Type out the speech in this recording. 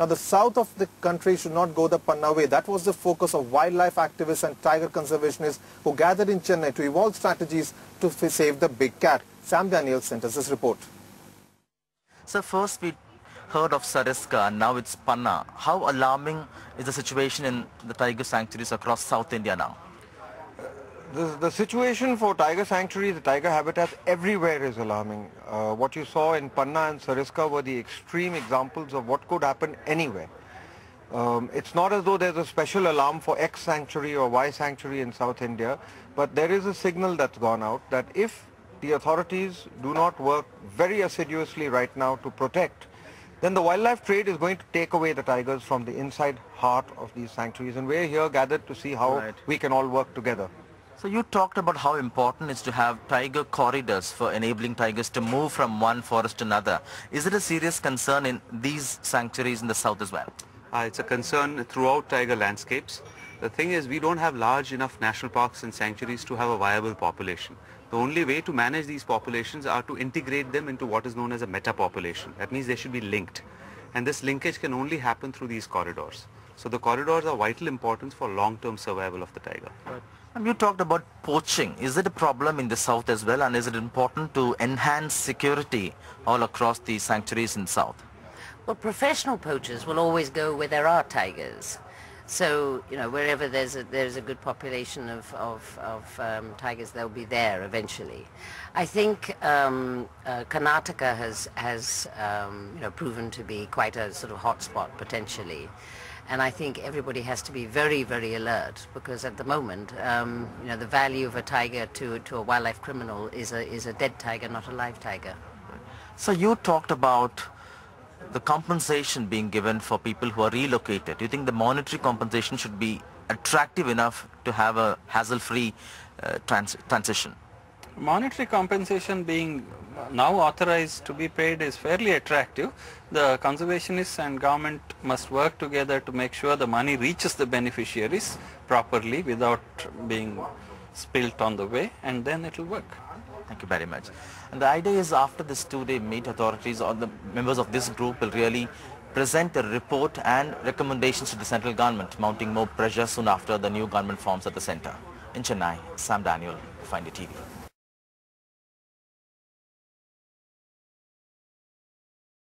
Now, the south of the country should not go the Panna way. That was the focus of wildlife activists and tiger conservationists who gathered in Chennai to evolve strategies to save the big cat. Sam Daniel sent us this report. So first we heard of Sariska and now it's Panna. How alarming is the situation in the tiger sanctuaries across South India now? The situation for tiger sanctuaries, the tiger habitats everywhere is alarming. What you saw in Panna and Sariska were the extreme examples of what could happen anywhere. It's not as though there's a special alarm for X sanctuary or Y sanctuary in South India, but there is a signal that's gone out that if the authorities do not work very assiduously right now to protect, then the wildlife trade is going to take away the tigers from the inside heart of these sanctuaries. And we're here gathered to see how we can all work together. So you talked about how important it is to have tiger corridors for enabling tigers to move from one forest to another. Is it a serious concern in these sanctuaries in the south as well? It's a concern throughout tiger landscapes. The thing is, we don't have large enough national parks and sanctuaries to have a viable population. The only way to manage these populations are to integrate them into what is known as a meta-population. That means they should be linked. And this linkage can only happen through these corridors. So the corridors are vital importance for long-term survival of the tiger. Right. And you talked about poaching. Is it a problem in the south as well, and is it important to enhance security all across the sanctuaries in the south? Well, professional poachers will always go where there are tigers. So, you know, wherever there's a good population of tigers, they'll be there eventually. I think Karnataka has proven to be quite a sort of hotspot potentially. And I think everybody has to be very, very alert, because at the moment, the value of a tiger to a wildlife criminal is a dead tiger, not a live tiger. So you talked about the compensation being given for people who are relocated. Do you think the monetary compensation should be attractive enough to have a hassle-free transition? Monetary compensation being now authorized to be paid is fairly attractive. The conservationists and government must work together to make sure the money reaches the beneficiaries properly without being spilt on the way, and then it will work. Thank you very much. And the idea is, after this two-day meet, authorities or the members of this group will really present a report and recommendations to the central government, mounting more pressure soon after the new government forms at the center. In Chennai, Sam Daniel, NDTV.